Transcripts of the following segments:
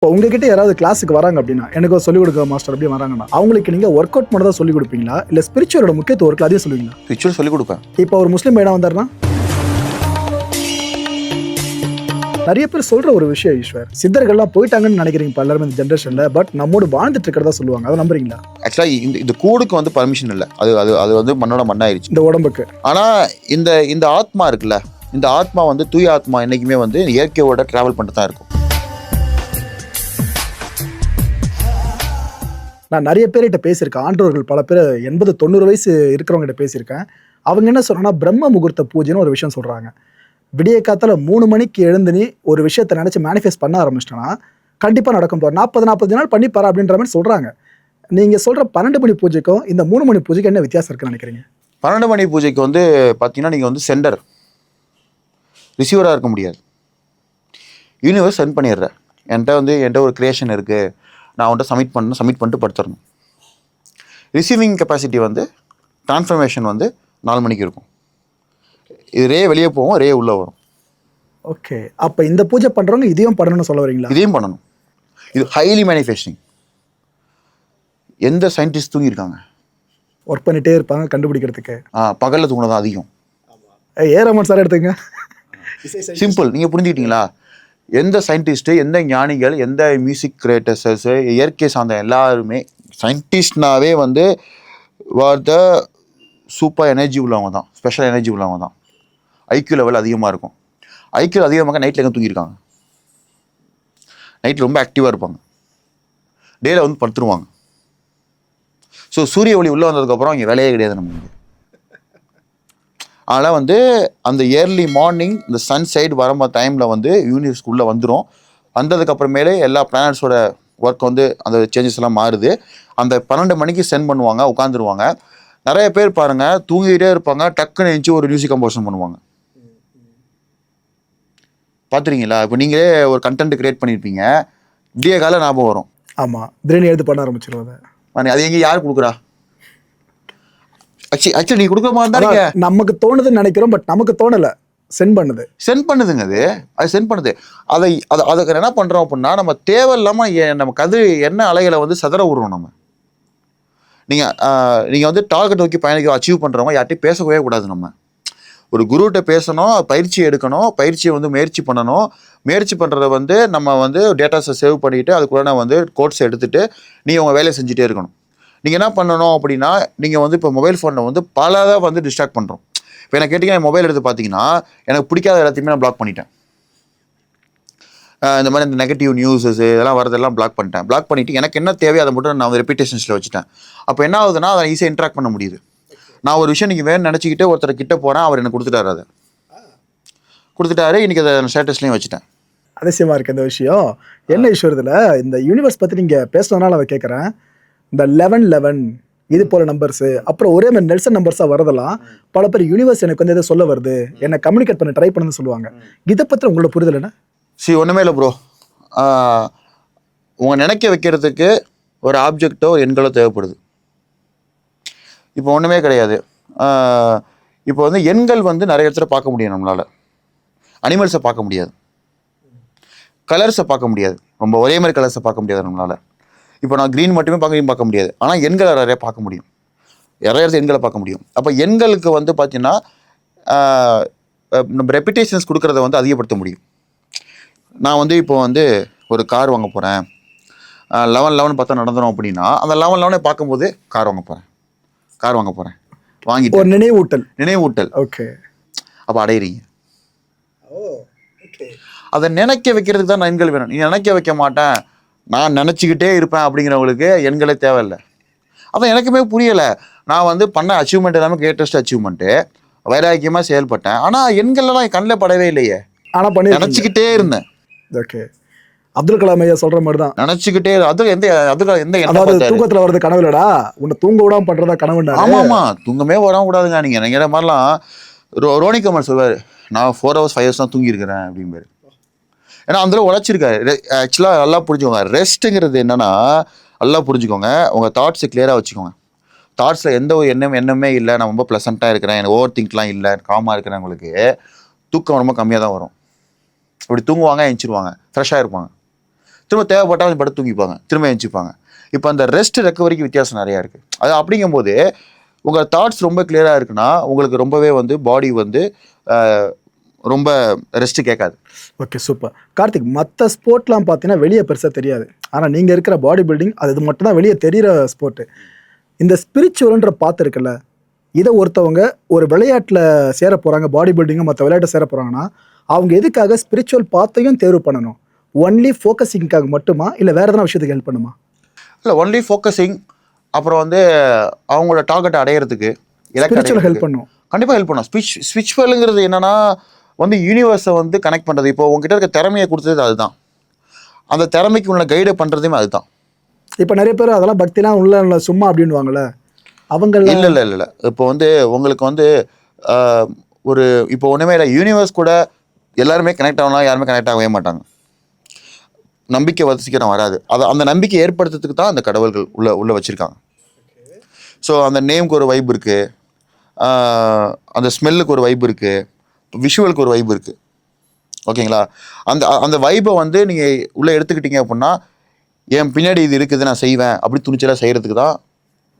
இப்போ உங்ககிட்ட யாராவது கிளாஸுக்கு வராங்க அப்படின்னா, எனக்கு சொல்லிக் கொடுக்க மாஸ்டர் அப்படி வராங்கன்னா, அவங்களுக்கு நீங்க ஒர்க் அவுட் மட்டும் தான் சொல்லிக் கொடுப்பீங்களா? இல்ல ஸ்பிரிச்சுவலோட முக்கியத்துவம் இருக்குல்ல அதையும் சொல்லுவீங்களா? ஸ்பிரிச்சுவல் சொல்லிக் கொடுப்பேன். இப்போ ஒரு முஸ்லீம் பையனா வந்தாருன்னா, நிறைய பேர் சொல்ற ஒரு விஷயம் ஈஸ்வர், சித்தர்கள்லாம் போயிட்டாங்கன்னு நினைக்கிறீங்க இப்ப எல்லாரும் இந்த ஜென்ரேஷன்ல. பட் நம்மோடு வாழ்ந்துட்டு இருக்கிறதா சொல்லுவாங்க. அதை நம்புறீங்களா? ஆக்சுவலா இந்த கூடுக்கு வந்து பர்மிஷன் இல்லை. அது வந்து மண்ணோட மண்ணாயிருச்சு இந்த உடம்புக்கு. ஆனா இந்த ஆத்மா இருக்குல்ல, இந்த ஆத்மா வந்து தூய ஆத்மா என்னைக்குமே வந்து இயற்கையோட டிராவல் பண்ணிட்டு தான் இருக்கும். நான் நிறைய பேர்கிட்ட பேசியிருக்கேன். ஆண்டவர்கள் பல பேர் 80-90 வயசு இருக்கிறவங்க கிட்ட பேசியிருக்கேன். அவங்க என்ன சொல்றாங்கன்னா, பிரம்ம முகூர்த்த பூஜைன்னு ஒரு விஷயம் சொல்றாங்க. விடிய காத்தால 3 மணிக்கு எழுந்து நீ ஒரு விஷயத்தை நினைச்சு மேனிஃபெஸ்ட் பண்ண ஆரம்பிச்சிட்டனா கண்டிப்பா நடக்கும். 40 நாள் பண்ணி பாரு அப்படின்ற மாதிரி சொல்றாங்க. நீங்க சொல்ற 12 மணி பூஜைக்கும் இந்த 3 மணி பூஜைக்கு என்ன வித்தியாசம் இருக்குன்னு நினைக்கிறீங்க? 12 மணி பூஜைக்கு வந்து பார்த்தீங்கன்னா, நீங்கள் வந்து சென்டர் ரிசீவராக இருக்க முடியாது. யூனிவர்ஸ் சென்ட் பண்ணிடுற என்கிட்ட ஒரு கிரியேஷன் இருக்குது, நான் வந்துட்டு சப்மிட் பண்ணிட்டு படுத்துடணும். ரிசீவிங் கெப்பாசிட்டி வந்து ட்ரான்ஸ்ஃபர்மேஷன் வந்து 4 மணிக்கு இருக்கும். இது ரே வெளியே போகும், ரே உள்ளே வரும். ஓகே, அப்போ இந்த பூஜை பண்ணுறவங்க இதையும் பண்ணணும்னு சொல்ல வரீங்களா? இதையும் பண்ணணும். இது ஹைலி மேனிஃபெஸ்டிங். எந்த சயின்டிஸ்ட் தூங்கியிருக்காங்க? ஒர்க் பண்ணிகிட்டே இருப்பாங்க கண்டுபிடிக்கிறதுக்கு. பகலில் தூங்கினதான் அதிகம். ஏரமன் சார் எடுத்துங்க. சிம்பிள், நீங்கள் புரிஞ்சுக்கிட்டீங்களா? எந்த சயின்டிஸ்ட்டு, எந்த ஞானிகள், எந்த மியூசிக் கிரியேட்டர்ஸு, இயற்கை சார்ந்த எல்லாருமே சயின்டிஸ்ட்னாவே வந்து த சூப்பர் எனர்ஜி உள்ளவங்க தான், ஸ்பெஷல் எனர்ஜி உள்ளவங்க தான். ஐக்யூ லெவல் அதிகமாக இருக்கும். ஐக்யூ அதிகமாக நைட்டில் எங்கே தூங்கியிருக்காங்க? நைட்டில் ரொம்ப ஆக்டிவாக இருப்பாங்க, டேயில் வந்து படுத்துருவாங்க. ஸோ சூரிய ஒளி உள்ளே வந்ததுக்கப்புறம் இங்கே வேலையே கிடையாது நமக்கு. ஆனால் வந்து அந்த ஏர்லி மார்னிங் இந்த சன் சைடு வர டைமில் வந்து யூனிவர்ஸ்க்குள்ளே வந்துடும். வந்ததுக்கப்புறமேலே எல்லா பிளானட்ஸோட ஒர்க் வந்து அந்த சேஞ்சஸ் எல்லாம் மாறுது. அந்த 12 மணிக்கு சென்ட் பண்ணுவாங்க, உட்காந்துருவாங்க. நிறைய பேர் பாருங்கள் தூங்கிட்டே இருப்பாங்க, டக்குன்னு எழுந்துச்சி ஒரு மியூசிக் கம்போசன் பண்ணுவாங்க. பார்த்துருக்கீங்களா? இப்போ நீங்களே ஒரு கண்டென்ட் கிரியேட் பண்ணியிருப்பீங்க, விடிய கால ஞாபகம் வரும். ஆமாம், திடீர்னு எடுத்து பண்ண ஆரம்பிச்சிருவாங்க. அது எங்கே யார் கொடுக்குறா? ஆக்சுவலி நீ கொடுக்க மாதிரி நமக்கு தோணுதுன்னு நினைக்கிறோம், பட் நமக்கு தோணலை, சென்ட் பண்ணுதுங்க. அது சென்ட் பண்ணுது. அதுக்கு என்ன பண்ணுறோம் அப்படின்னா, நம்ம தேவையில்லாமல் நமக்கு அது என்ன அலைகளை வந்து சதற விடுறோம். நீங்கள் வந்து டார்கெட் நோக்கி பயணிக்க அச்சீவ் பண்ணுறவங்க யார்ட்டையும் பேசவே கூடாது. நம்ம ஒரு குருகிட்ட பேசணும், பயிற்சி எடுக்கணும், பயிற்சியை வந்து முயற்சி பண்ணணும். முயற்சி பண்ணுறத வந்து நம்ம வந்து டேட்டாஸை சேவ் பண்ணிவிட்டு அதுக்குள்ள வந்து கோட்ஸை எடுத்துகிட்டு நீங்கள் உங்கள் வேலையை செஞ்சுட்டே இருக்கணும். நீங்கள் என்ன பண்ணணும் அப்படின்னா, நீங்கள் வந்து இப்போ மொபைல் ஃபோனில் வந்து பலதை வந்து டிஸ்ட்ராக்ட் பண்ணுறோம். இப்போ எனக்கு கேட்டிங்கன்னா, மொபைல் எடுத்து பார்த்தீங்கன்னா எனக்கு பிடிக்காத எல்லாத்தையுமே நான் பிளாக் பண்ணிட்டேன். இந்த மாதிரி இந்த நெகட்டிவ் நியூஸஸ் இதெல்லாம் வரதெல்லாம் பிளாக் பண்ணிவிட்டு எனக்கு என்ன தேவையோ அதை மட்டும் நான் ரெப்பிட்டேஷன்ஸில் வச்சுட்டேன். அப்போ என்ன ஆகுதுன்னா, அதை ஈஸியாக இன்ட்ராக்ட் பண்ண முடியுது. நான் ஒரு விஷயம் நீங்கள் வேணும்னு நினச்சிக்கிட்டு ஒருத்தர் கிட்ட போகிறேன், அவர் எனக்கு கொடுத்துட்டாரு. அதை கொடுத்துட்டாரு, இன்றைக்கி அதை ஸ்டேட்டஸ்லேயும் வச்சுட்டேன். அதிசயமாக இருக்குது இந்த விஷயம். என்ன விஷயம் இதில் இந்த யூனிவர்ஸ் பற்றி நீங்கள் பேசுனதுனால அதை கேட்குறேன். இந்த 11 இது போல நம்பர்ஸு, அப்புறம் ஒரே மாதிரி நெல்சன் நம்பர்ஸாக வரதெல்லாம் பல பேர் யூனிவர்ஸ் எனக்கு வந்து எதை சொல்ல வருது, என்னை கம்யூனிகேட் பண்ண ட்ரை பண்ணுன்னு சொல்லுவாங்க. இதை பற்றி உங்களோட புரிதல் என்ன? ஒன்றுமே இல்லை ப்ரோ. உங்கள் நினைக்க வைக்கிறதுக்கு ஒரு ஆப்ஜெக்டோ ஒரு எண்களோ தேவைப்படுது. இப்போ ஒன்றுமே கிடையாது. இப்போ வந்து எண்கள் வந்து நிறைய இடத்துல பார்க்க முடியும் நம்மளால். அனிமல்ஸை பார்க்க முடியாது, கலர்ஸை பார்க்க முடியாது, ரொம்ப ஒரே மாதிரி கலர்ஸை பார்க்க முடியாது நம்மளால். இப்போ நான் க்ரீன் மட்டுமே பார்க்க முடியாது, ஆனால் எண்களை நிறைய பார்க்க முடியும், நிறைய இடத்துல எண்களை பார்க்க முடியும். அப்போ எண்களுக்கு வந்து பார்த்தீங்கன்னா நம்ம ரெப்பிட்டேஷன்ஸ் கொடுக்குறத வந்து அதிகப்படுத்த முடியும். நான் வந்து இப்போ வந்து ஒரு கார் வாங்க போகிறேன், 11 பார்த்தா நடந்துடும் அப்படின்னா அந்த 11 பார்க்கும்போது கார் வாங்க போகிறேன் வாங்கிட்டு ஒரு நினைவூட்டல். ஓகே, அப்போ அடையிறீங்க. அதை நினைக்க வைக்கிறதுக்கு தான் எண்கள் வேணும். நீ நினைக்க வைக்க மாட்டேன், நான் நினச்சிக்கிட்டே இருப்பேன் அப்படிங்கிறவங்களுக்கு எண்களே தேவையில்லை. அதான் எனக்குமே புரியலை. நான் வந்து பண்ண அச்சீவ்மெண்ட் எல்லாமே கிரேட்டஸ்ட் அச்சீவ்மெண்ட்டு, வைராக்கியமாக செயல்பட்டேன். ஆனால் எண்கள்லாம் என் கண்ணில் படவே இல்லையே. ஆனால் பண்ணி நினச்சிக்கிட்டே இருந்தேன். ஓகே, அப்துல் கலாம் ஐயா சொல்கிற மாதிரி தான் நினச்சிக்கிட்டே. தூக்கத்தில் வருது கனவுலடா, உன்னை தூங்க விடாம பண்ணுறதா கனவுண்டா. ஆமாம், தூங்கமே வராம கூடாதுங்க. நீங்கள் நினைக்கிற மாதிரிலாம் ரோனி கமல் சொல்வார், நான் 4 hours 5 hours தான் தூங்கியிருக்கிறேன் அப்படிம்பாரு. ஏன்னா அந்த உழைச்சிருக்காரு. ஆக்சுவலாக நல்லா புரிஞ்சுக்கோங்க, ரெஸ்ட்டுங்கிறது என்னன்னா நல்லா புரிஞ்சுக்கோங்க. உங்கள் தாட்ஸை கிளியராக வச்சுக்கோங்க. தாட்ஸில் எந்த ஒரு எண்ணமே இல்லை, நான் ரொம்ப ப்ளசண்ட்டாக இருக்கிறேன், எனக்கு ஓவர் திங்க்லாம் இல்லை, காமாக இருக்கிறவங்களுக்கு தூக்கம் ரொம்ப கம்மியாக தான் வரும். அப்படி தூங்குவாங்க, எழுந்திருவாங்க, ஃப்ரெஷ்ஷாக இருப்பாங்க. திரும்ப தேவைப்பட்டாலும் படுத்து தூங்கிப்பாங்க, திரும்ப எழுந்திப்பாங்க. இப்போ அந்த ரெஸ்ட் ரெக்கவரிக்கு வித்தியாசம் நிறையா இருக்குது. அது அப்படிங்கும்போது உங்கள் தாட்ஸ் ரொம்ப கிளியராக இருக்குன்னா உங்களுக்கு ரொம்பவே வந்து பாடி வந்து ரொம்ப ரெஸ்ட்டு கேட்காது. Okay, super. கார்த்திக், மற்ற ஸ்போர்ட்லாம் பார்த்தீங்கன்னா வெளியே பெருசாக தெரியாது. ஆனால் நீங்கள் இருக்கிற பாடி பில்டிங் அது மட்டும் தான் வெளியே தெரிகிற ஸ்போர்ட்டு. இந்த ஸ்பிரிச்சுவல்ன்ற பார்த்துருக்குல்ல, இதை ஒருத்தவங்க ஒரு விளையாட்டில் சேர போகிறாங்க, பாடி பில்டிங்கும் மற்ற விளையாட்டை சேர போகிறாங்கன்னா அவங்க எதுக்காக ஸ்பிரிச்சுவல் பாத்தையும் தேர்வு பண்ணணும்? ஒன்லி ஃபோக்கஸிங்காக மட்டுமா, இல்லை வேறு எதனா விஷயத்துக்கு ஹெல்ப் பண்ணுமா? இல்லை, ஒன்லி ஃபோக்கஸிங். அப்புறம் வந்து அவங்களோட டார்கெட்டை அடையிறதுக்கு ஸ்பிரிச்சுவல் ஹெல்ப் பண்ணும். கண்டிப்பாக ஹெல்ப் பண்ணும். ஸ்பிரிச்சுவலுங்கிறது என்னன்னா வந்து யூனிவர்ஸை வந்து கனெக்ட் பண்ணுறது. இப்போ உங்ககிட்ட இருக்க திறமையை கொடுத்தது அதுதான், அந்த திறமைக்கு உள்ள கைடை பண்ணுறதுமே அதுதான். இப்போ நிறைய பேர் அதெல்லாம் பக்திலாம் உள்ள சும்மா அப்படின்வாங்கள்ல, அவங்க இல்லை. இப்போ வந்து உங்களுக்கு வந்து ஒரு இப்போ ஒன்றுமே இல்லை, யூனிவர்ஸ் கூட எல்லாருமே கனெக்ட் ஆகலாம், யாருமே கனெக்ட் ஆகவே மாட்டாங்க. நம்பிக்கை சீக்கிரம் வராது. அந்த நம்பிக்கை ஏற்படுத்துறதுக்கு தான் அந்த கடவுள்கள் உள்ள வச்சுருக்காங்க. ஸோ அந்த நேமுக்கு ஒரு வைப் இருக்குது, அந்த ஸ்மெல்லுக்கு ஒரு வைப் இருக்குது, விஷுவலுக்கு ஒரு வைப் இருக்குது. ஓகேங்களா? அந்த வைப்பை வந்து நீங்கள் உள்ளே எடுத்துக்கிட்டீங்க அப்படின்னா என் பின்னாடி இது இருக்குது, நான் செய்வேன் அப்படி துணிச்சலாக செய்கிறதுக்கு தான்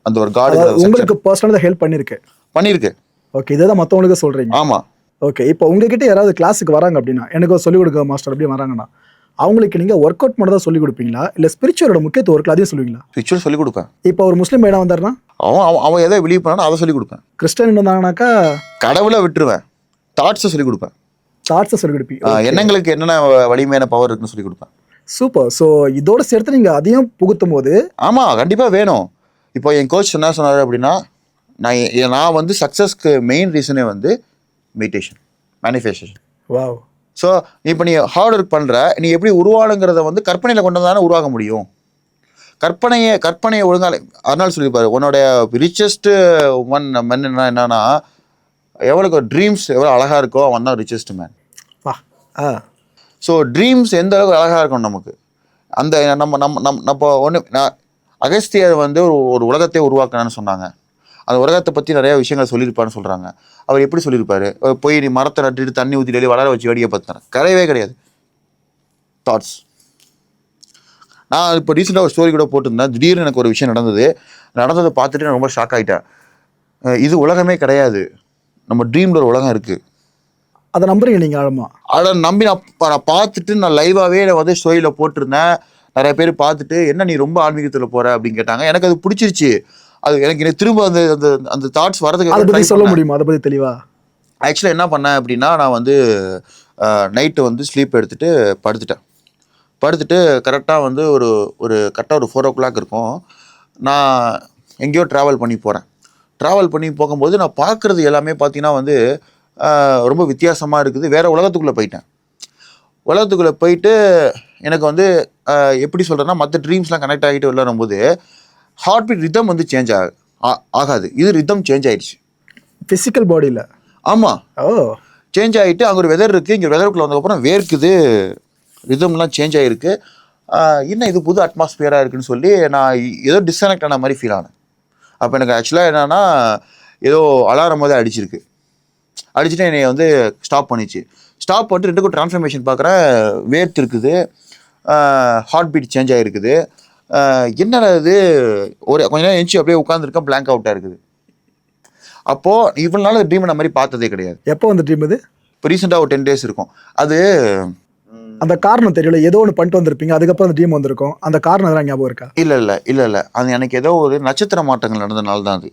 அந்த ஒரு காடு உங்களுக்கு பர்சனலாக ஹெல்ப் பண்ணியிருக்கு. ஓகே, இதை தான் மற்றவங்களுக்கு சொல்கிறீங்க. ஆமாம். ஓகே, இப்போ உங்ககிட்ட யாராவது கிளாஸுக்கு வராங்க அப்படின்னா, எனக்கு சொல்லிக் கொடுக்க மாஸ்டர் அப்படி வராங்கன்னா அவங்களுக்கு நீங்கள் ஒர்க் அவுட் மட்டும் தான் சொல்லிக் கொடுப்பீங்களா, இல்லை ஸ்பிரிச்சுவலோட முக்கியத்துவம் ஒர்க்கில் அதையும் சொல்லுவீங்களா? ஸ்பிரிச்சுவல் சொல்லிக் கொடுப்பேன். இப்போ ஒரு முஸ்லீம் இடம் வந்தாருன்னா அவன் எதை பிலீவ் பண்ணானோ அதை சொல்லிக் கொடுப்பேன். கிறிஸ்டியன் வந்தாங்கனாக்கா கடவுளை விட்டுருவேன், தாட்ஸை சொல்லிக் கொடுப்பேன். தாட்ஸை சொல்லிக் கொடுப்பீங்க, எண்ணங்களுக்கு என்னென்ன வலிமையான பவர் இருக்குன்னு சொல்லிக் கொடுப்பேன். சூப்பர். ஸோ இதோட சேர்த்து நீங்கள் அதையும் புகுத்தும் போது ஆமாம், கண்டிப்பாக வேணும். இப்போ என் கோச் என்ன சொன்னார் அப்படின்னா, நான் வந்து சக்ஸஸ்க்கு மெயின் ரீசனே வந்து மெடிடேஷன், மேனிஃபெஸ்டேஷன். வாவ். ஸோ இப்போ நீ ஹார்ட் ஒர்க் பண்ணுற, நீ எப்படி உருவானுங்கிறத வந்து கற்பனையில் கொண்டு வந்தானே உருவாக முடியும். கற்பனையை ஒழுங்காக அதனால சொல்லியிருப்பாரு, உன்னோடைய ரிச்சஸ்ட்டு மென் என்னன்னா எவ்வளோ ட்ரீம்ஸ் எவ்வளோ அழகாக இருக்கோ அவன் தான் ரிச்சஸ்ட் மேன். ஸோ ட்ரீம்ஸ் எந்த அளவுக்கு அழகாக இருக்கும் நமக்கு, அந்த நம்ம நான் அகஸ்தியர் வந்து ஒரு உலகத்தை உருவாக்கணும்னு சொன்னாங்க. அந்த உலகத்தை பற்றி நிறைய விஷயங்கள் சொல்லியிருப்பான்னு சொல்கிறாங்க. அவர் எப்படி சொல்லியிருப்பாரு? போய் நீ மரத்தை நட்டுட்டு தண்ணி ஊற்றி டெய்லி வளர வச்சு வேடிக்கை பார்த்துறேன், கிடையவே கிடையாது. தாட்ஸ். நான் இப்போ ரீசெண்டாக ஒரு ஸ்டோரி கூட போட்டிருந்தேன். திடீர்னு எனக்கு ஒரு விஷயம் நடந்ததை பார்த்துட்டு நான் ரொம்ப ஷாக் ஆகிட்டேன். இது உலகமே கிடையாது, நம்ம ட்ரீமில் ஒரு உலகம் இருக்குது. அதை நம்புறீங்க நீங்கள் ஆழமா? அதை நம்பி நான் பார்த்துட்டு நான் லைவாகவே வந்து ஸ்டோரியில் போட்டிருந்தேன். நிறைய பேர் பார்த்துட்டு என்ன நீ ரொம்ப ஆன்மீகத்தில் போகிற அப்படின்னு கேட்டாங்க. எனக்கு அது பிடிச்சிருச்சு. அது எனக்கு திரும்ப அந்த அந்த தாட்ஸ் வரதுக்கு அதை பற்றி சொல்ல முடியுமா? அதை பற்றி தெளிவா? ஆக்சுவலாக என்ன பண்ணேன் அப்படின்னா, நான் வந்து நைட்டு வந்து ஸ்லீப் எடுத்துகிட்டு படுத்துட்டு கரெக்டாக வந்து ஒரு கரெக்டாக ஒரு 4 o'clock இருக்கும். நான் எங்கேயோ ட்ராவல் பண்ணி போகும்போது நான் பார்க்குறது எல்லாமே பார்த்தீங்கன்னா வந்து ரொம்ப வித்தியாசமாக இருக்குது. வேறு உலகத்துக்குள்ளே போயிட்டு எனக்கு வந்து எப்படி சொல்கிறேன்னா, மற்ற ட்ரீம்ஸ்லாம் கனெக்ட் ஆகிட்டு விளையாடும்போது ஹார்ட் பீட் ரிதம் வந்து சேஞ்ச் ஆகாது. இது ரிதம் சேஞ்ச் ஆகிடுச்சு ஃபிசிக்கல் பாடியில். ஆமாம், சேஞ்ச் ஆகிட்டு அங்கே ஒரு வெதர் இருக்குது. இங்கே வெதருக்குள்ளே வந்ததுக்கப்புறம் வேர்க்குது, ரிதம்லாம் சேஞ்ச் ஆகிருக்கு. இன்னும் இது புது அட்மாஸ்பியராக இருக்குதுன்னு சொல்லி நான் ஏதோ டிஸ்கனெக்ட் ஆன மாதிரி ஃபீல் ஆனேன். அப்போ எனக்கு ஆக்சுவலாக என்னென்னா ஏதோ அலாரம் போதே அடிச்சுட்டு என்னை வந்து ஸ்டாப் பண்ணிட்டு 2க்கும் ட்ரான்ஸ்ஃபர்மேஷன் பார்க்குறேன். வேர்த்து இருக்குது, ஹார்ட் பீட் சேஞ்ச் ஆகிருக்குது. என்னடா இது, கொஞ்ச நேரம் எழுந்துச்சி அப்படியே உட்காந்துருக்கேன், பிளாங்க் அவுட்டாக இருக்குது. அப்போது இவ்வளோ நாள் ட்ரீம் அந்த மாதிரி பார்த்ததே கிடையாது. எப்போ வந்து ட்ரீம் இது? இப்போ ரீசெண்டாக ஒரு 10 days இருக்கும். அது அந்த காரணம் தெரியல, ஏதோ ஒன்று பண்ணிட்டு வந்திருப்பீங்க, அதுக்கப்புறம் அந்த ட்ரீம் வந்திருக்கும். அந்த காரணம் எதாவது ஞாபகம் இருக்கா? இல்லை அது எனக்கு ஏதோ ஒரு நட்சத்திர மாற்றங்கள் நடந்ததுனால தான் அது.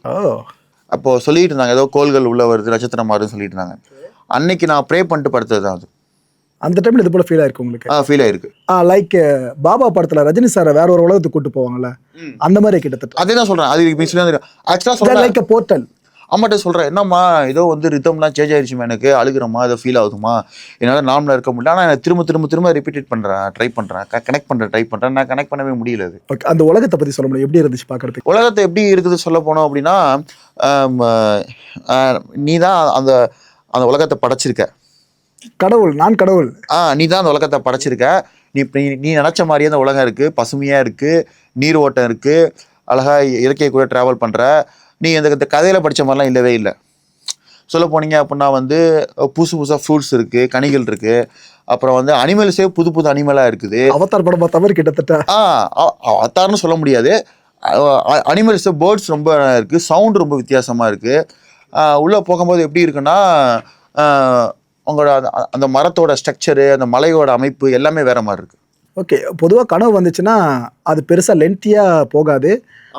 அப்போது சொல்லிட்டு இருந்தாங்க, ஏதோ கோள்கள் உள்ளே வருது, நட்சத்திரம் மாறுதுன்னு சொல்லிட்டு இருந்தாங்க. அன்னைக்கு நான் ப்ரே பண்ணிட்டு படுத்தது தான் அது. அந்த டைமில் இது போல் ஃபீல் ஆயிருக்கு உங்களுக்கு? ஃபீல் ஆயிருக்கு. லைக் பாபா படத்தில் ரஜினி சாரை வேற ஒரு உலகத்துக்கு கூட்டு போவாங்கல்ல, அந்த மாதிரி கிட்டத்தட்ட. அதே தான் சொல்கிறேன். அது ஆக்சுவலாக சொல்கிறேன், லைக் போர்ட்டல். அம்மாட்ட சொல்கிறேன், என்னம்மா ஏதோ வந்து ரிதம்லாம் சேஞ்ச் ஆயிடுச்சுமா, எனக்கு அழுகிறம்மா, ஏதோ ஃபீல் ஆகுதுமா, என்னால் நார்மலாக இருக்க முடியல. ஆனால் நான் திரும்ப ரிப்பீட் பண்ணுறேன், கனெக்ட் பண்ணுறேன். நான் கனெக்ட் பண்ணவே முடியல. அது ஓகே, அந்த உலகத்தை பற்றி சொல்ல முடியும், எப்படி இருந்துச்சு பார்க்குறதுக்கு? உலகத்தை எப்படி இருக்குது சொல்ல போனோம் அப்படின்னா, நீ தான் அந்த உலகத்தை படைச்சிருக்க. நான் கடவுள். நீ தான் அந்த உலகத்தை படைச்சிருக்க. நீ நினச்ச மாதிரியே அந்த உலகம் இருக்குது, பசுமையாக இருக்குது, நீர் ஓட்டம் இருக்குது, அழகாக இயற்கை கூட ட்ராவல் பண்ணுற. நீ இந்த கதையில் படித்த மாதிரிலாம் இல்லவே இல்லை. சொல்ல போனீங்க அப்படின்னா வந்து புதுசு புதுசாக ஃப்ரூட்ஸ் இருக்குது, கனிகள் இருக்குது. அப்புறம் வந்து அனிமல்ஸே புது புது அனிமலாக இருக்குது. அவதார் படம் பார்த்த மாதிரி கிட்டத்தட்ட. அத்தார்னு சொல்ல முடியாது. அனிமல்ஸு பேர்ட்ஸ் ரொம்ப இருக்குது, சவுண்டு ரொம்ப வித்தியாசமாக இருக்குது. உள்ளே போகும்போது எப்படி இருக்குன்னா உங்களோட அந்த மரத்தோட ஸ்ட்ரக்சரு, அந்த மலையோட அமைப்பு எல்லாமே வேற மாதிரி இருக்குது. ஓகே, பொதுவாக கனவு வந்துச்சுன்னா அது பெருசாக லென்த்தியாக போகாது,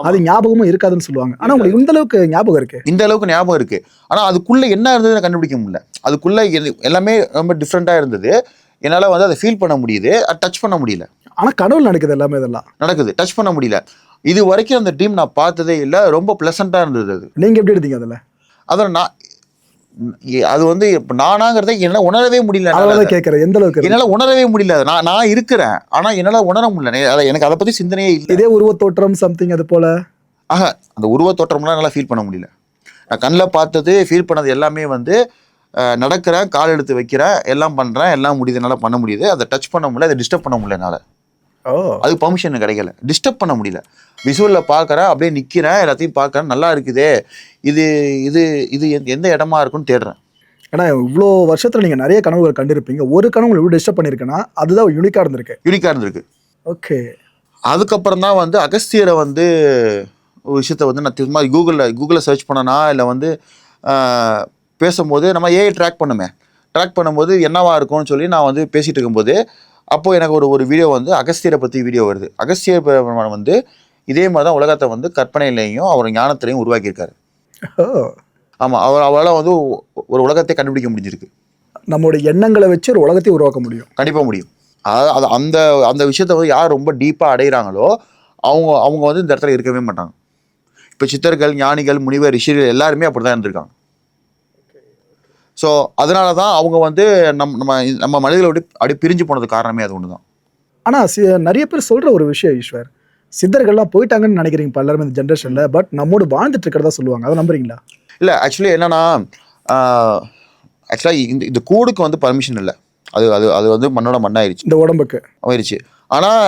அது ஞாபகமும் இருக்காதுன்னு சொல்லுவாங்க. ஆனால் உங்களுக்கு இந்த அளவுக்கு ஞாபகம் இருக்கு. இந்த அளவுக்கு ஞாபகம் இருக்குது. ஆனால் அதுக்குள்ளே என்ன இருந்ததுன்னு கண்டுபிடிக்க முடியல. அதுக்குள்ளே எல்லாமே ரொம்ப டிஃப்ரெண்ட்டாக இருந்தது. என்னால் வந்து அதை ஃபீல் பண்ண முடியுது, அதை டச் பண்ண முடியல. ஆனால் கனவுல நடக்குது எல்லாமே, இதெல்லாம் நடக்குது, டச் பண்ண முடியல. இது வரைக்கும் அந்த ட்ரீம் நான் பார்த்ததே இல்லை. ரொம்ப ப்ளசண்ட்டாக இருந்தது அது. நீங்கள் எப்படி எடுத்தீங்க அதில்? அதில் அது வந்து நானாங்கிறத என்னால் உணரவே முடியல. அதான் கேட்குறேன், எந்த அளவுக்கு என்னால் உணரவே முடியல. நான் இருக்கிறேன், ஆனால் என்னால் உணர முடியல. எனக்கு அதை பற்றி சிந்தனையே இல்லை. இதே உருவத்தோற்றம் சம்திங் அது போல? அந்த உருவத்தோற்றம்லாம் என்னால் ஃபீல் பண்ண முடியல. நான் கண்ணில் பார்த்தது, ஃபீல் பண்ணது எல்லாமே வந்து நடக்கிறேன், கால் எடுத்து வைக்கிறேன், எல்லாம் பண்ணுறேன், எல்லாம் முடியுது, என்னால் பண்ண முடியுது. அதை டச் பண்ண முடியல, அதை டிஸ்டர்ப் பண்ண முடியல என்னால். அது பர்மிஷன் கிடைக்கல, டிஸ்டர்ப் பண்ண முடியல. விசுவலில் பார்க்குறேன், அப்படியே நிற்கிறேன், எல்லாத்தையும் பார்க்குறேன், நல்லா இருக்குதே, இது இது இது எந்த இடமா இருக்குன்னு தேடுறேன். ஏன்னா இவ்வளோ வருஷத்தில் நீங்கள் நிறைய கனவுகள் கண்டிருப்பீங்க, ஒரு கனவு இவ்வளோ டிஸ்டர்ப் பண்ணியிருக்கேன்னா அதுதான் யூனிக்காக இருந்திருக்கு. ஓகே. அதுக்கப்புறம் தான் வந்து அகஸ்தியரை வந்து ஒரு விஷயத்த வந்து நான் திரும்ப கூகுளில் சர்ச் பண்ணனா, இல்லை வந்து பேசும்போது நம்ம ஏஐ ட்ராக் பண்ணும்போது என்னவா இருக்கும்னு சொல்லி நான் வந்து பேசிகிட்டு இருக்கும்போது அப்போது எனக்கு ஒரு வீடியோ வந்து அகஸ்தியரை பற்றி வீடியோ வருது. அகஸ்தியர் பெருமான் வந்து இதே மாதிரி தான் உலகத்தை வந்து கற்பனையிலையும் அவர் ஞானத்திலையும் உருவாக்கியிருக்காரு. ஆமாம், அவரால் வந்து ஒரு உலகத்தை கண்டுபிடிக்க முடிஞ்சிருக்கு. நம்மளுடைய எண்ணங்களை வச்சு ஒரு உலகத்தை உருவாக்க முடியும், கண்டிப்பாக முடியும். அதாவது அந்த விஷயத்தை வந்து யார் ரொம்ப டீப்பாக அடைகிறாங்களோ அவங்க வந்து இந்த இடத்துல இருக்கவே மாட்டாங்க. இப்போ சித்தர்கள், ஞானிகள், முனிவர், ரிஷிகள் எல்லாருமே அப்படி தான் இருந்திருக்காங்க. ஸோ அதனால தான் அவங்க வந்து நம்ம மனிதர்களை விட்டு அப்படி பிரிஞ்சு போனது காரணமே அது ஒன்று தான். ஆனால் நிறைய பேர் சொல்கிற ஒரு விஷயம் ஈஸ்வர், சித்தர்கள்லாம் போயிட்டாங்கன்னு நினைக்கிறீங்க இப்போ எல்லாருமே இந்த ஜென்ரேஷனில், பட் நம்மோடு வாழ்ந்துட்டு இருக்கிறதா சொல்லுவாங்க, அதை நம்புறீங்களா? இல்லை, ஆக்சுவலி என்னன்னா, ஆக்சுவலாக இந்த கூடுக்கு வந்து பர்மிஷன் இல்லை. அது வந்து மண்ணோட மண்ணாயிருச்சு, இந்த உடம்புக்கு ஆயிடுச்சு. ஆனால்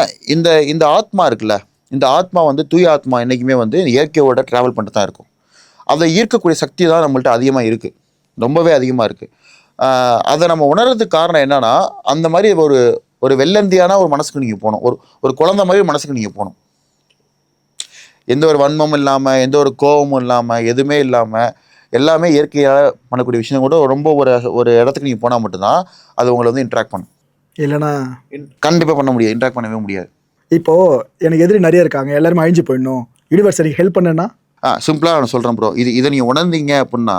இந்த ஆத்மா இருக்குல்ல, இந்த ஆத்மா வந்து தூய ஆத்மா என்றைக்குமே வந்து இயற்கையோட ட்ராவல் பண்ணிட்டு தான் இருக்கும். அதை ஈர்க்கக்கூடிய சக்தி தான் நம்மள்ட்ட அதிகமாக இருக்குது, ரொம்பவே அதிகமாக இருக்குது. அதை நம்ம உணர்றதுக்கு காரணம் என்னன்னா, அந்த மாதிரி ஒரு வெள்ளந்தியான ஒரு மனசுக்கு நீங்கள் போகணும், ஒரு குழந்தை மாதிரி மனசுக்கு நீங்கள் போகணும். எந்த ஒரு வன்மமும் இல்லாமல், எந்த ஒரு கோபமும் இல்லாமல், எதுவுமே இல்லாமல், எல்லாமே இயற்கையாக பண்ணக்கூடிய விஷயம் கூட ரொம்ப ஒரு இடத்துக்கு நீங்கள் போனால் மட்டும்தான் அது உங்களை வந்து இன்ட்ராக்ட் பண்ணும். இல்லைனா கண்டிப்பாக பண்ண முடியாது, இன்ட்ராக்ட் பண்ணவே முடியாது. இப்போது எனக்கு எதிரி நிறைய இருக்காங்க, எல்லாருமே அழிஞ்சு போயிடணும், யூனிவர்ஸ் எனக்கு ஹெல்ப் பண்ணேன்னா? சிம்பிளாக நான் சொல்கிறேன் ப்ரோ, இதை நீங்கள் உணர்ந்தீங்க அப்படின்னா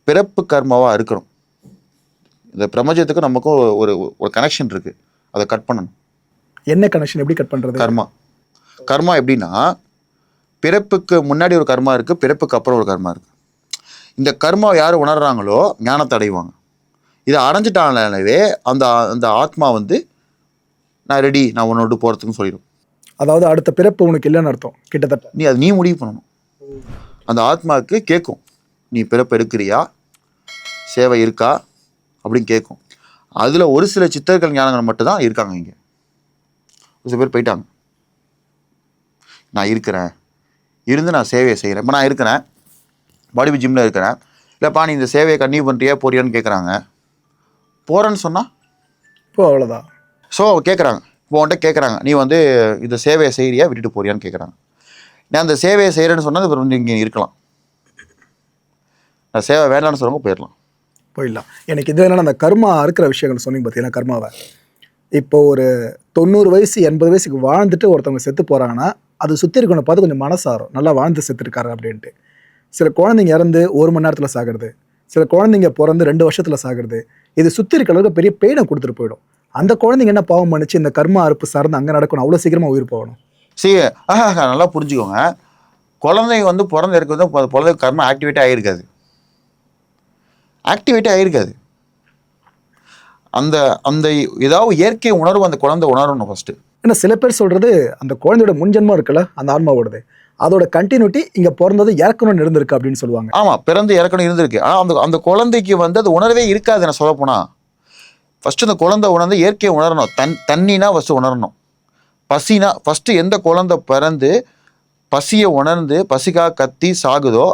பிறப்பு கர்மாவாக இருக்கிறோம். இந்த பிரபஞ்சத்துக்கு நமக்கும் ஒரு கனெக்ஷன் இருக்குது, அதை கட் பண்ணணும். என்ன கனெக்ஷன், எப்படி கட் பண்ணுறது? கர்மா எப்படின்னா, பிறப்புக்கு முன்னாடி ஒரு கர்மா இருக்குது, பிறப்புக்கு அப்புறம் ஒரு கர்மா இருக்குது. இந்த கர்மாவை யார் உணர்றாங்களோ ஞானத்தை அடைவாங்க. இதை அடைஞ்சிட்டாலே அந்த ஆத்மா வந்து நான் ரெடி, நான் உன்னோடு போகிறதுக்குன்னு சொல்லிடும். அதாவது அடுத்த பிறப்பு உனக்கு இல்லைன்னு அர்த்தம் கிட்டத்தட்ட. நீ முடிவு பண்ணணும். அந்த ஆத்மாவுக்கு கேட்கும், நீ பிறப்பு எடுக்கிறியா, சேவை இருக்கா அப்படின்னு கேட்கும். அதில் ஒரு சில சித்தர்கள் ஞானங்கள் மட்டும்தான் இருக்காங்க. இங்கே ஒரு சில பேர் போயிட்டாங்க. நான் இருக்கிறேன், இருந்து நான் சேவையை செய்கிறேன். இப்போ நான் இருக்கிறேன், பாடி ஜிம்மில் இருக்கிறேன், இல்லைப்பா நீ இந்த சேவையை கன்டினியூ பண்ணுறியா போறியான்னு கேட்குறாங்க. போகிறேன்னு சொன்னால் இப்போ அவ்வளோதான். ஸோ கேட்குறாங்க, இப்போ உன்கிட்ட கேட்குறாங்க, நீ வந்து இந்த சேவையை செய்கிறியா விட்டுட்டு போறியான்னு கேட்குறாங்க. நான் அந்த சேவையை செய்கிறேன்னு சொன்னால் இப்போ வந்து இங்கே இருக்கலாம், நான் சேவை வேண்டாம்னு சொல்லுவாங்க, போயிடலாம். எனக்கு இது என்னன்னா, அந்த கர்மா இருக்கிற விஷயங்கள் சொன்னீங்க பார்த்தீங்கன்னா, கர்மாவை இப்போ ஒரு 90 வயசு 80 வயசுக்கு வாழ்ந்துட்டு ஒருத்தவங்க செத்து போகிறாங்கன்னா அது சுற்றி இருக்கணும் பார்த்து கொஞ்சம் மனசாரும், நல்லா வாழ்ந்து செத்துருக்காரு அப்படின்ட்டு. சில குழந்தைங்க இறந்து 1 மணி நேரத்தில் சாகிறது, சில குழந்தைங்க பிறந்து 2 வருஷத்தில் சாகிறது. இது சுற்றி இருக்க அளவுக்கு பெரிய பெயினை கொடுத்துட்டு போயிடும். அந்த குழந்தைங்க என்ன பாவம் பண்ணிச்சு, இந்த கர்மா அறுப்பு சார்ந்து அங்கே நடக்கணும், அவ்வளோ சீக்கிரமாக உயிர் போகணும். நல்லா புரிஞ்சுக்கோங்க. குழந்தைங்க வந்து பிறந்த இருக்கிறது குழந்தை கர்மா ஆக்டிவேட்டே ஆகிருக்காது. அந்த ஏதாவது இயற்கை உணர்வு அந்த குழந்தை உணரணும் ஃபர்ஸ்ட். ஏன்னா சில பேர் சொல்றது அந்த குழந்தையோட முன்ஜென்மம் இருக்குல்ல, அந்த ஆன்மாவோடது, அதோட கண்டினியூட்டி இங்க பிறந்தது இறக்கணும்னு இருந்திருக்கு அப்படின்னு சொல்லுவாங்க. ஆமா, பிறந்து இறக்கணும் இருந்திருக்கு. ஆனால் அந்த குழந்தைக்கு வந்து அது உணர்வே இருக்காது. நான் சொல்ல போனா ஃபர்ஸ்ட் அந்த குழந்தை உணர்ந்து இயற்கையை உணரணும். தண்ணினா ஃபர்ஸ்ட் உணரணும், பசினா ஃபர்ஸ்ட் எந்த குழந்தை பிறந்து பசியை உணர்ந்து பசிக்காக கத்தி சாகுதோ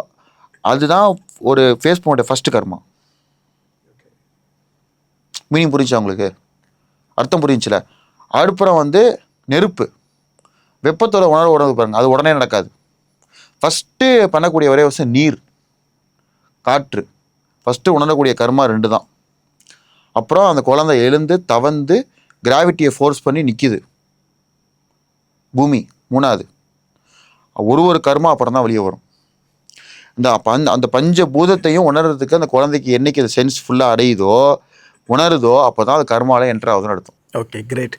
அதுதான் ஒரு ஃபேஸ் பண்ண ஃபர்ஸ்ட் கர்மா. மீனிங் புரிஞ்சா உங்களுக்கு? அர்த்தம் புரிஞ்சுல? அடுப்புறம் வந்து நெருப்பு, வெப்பத்தோட உணர்வு பாருங்க, அது உடனே நடக்காது. ஃபஸ்ட்டு பண்ணக்கூடிய ஒரே விஷயம் நீர், காற்று. ஃபஸ்ட்டு உணரக்கூடிய கர்மா 2 தான். அப்புறம் அந்த குழந்தை எழுந்து தவந்து கிராவிட்டியை ஃபோர்ஸ் பண்ணி நிற்கிது, பூமி 3வது. ஒரு கர்மா அப்புறம் தான் வெளியே வரும். அந்த பஞ்ச பூதத்தையும் உணர்றதுக்கு அந்த குழந்தைக்கு என்னைக்கு அந்த சென்ஸ் ஃபுல்லாக அடையுதோ, உணருதோ, அப்போ தான் அது கர்மாவில் என்ட்ரு ஆகுதுன்னு அர்த்தம். Okay, great.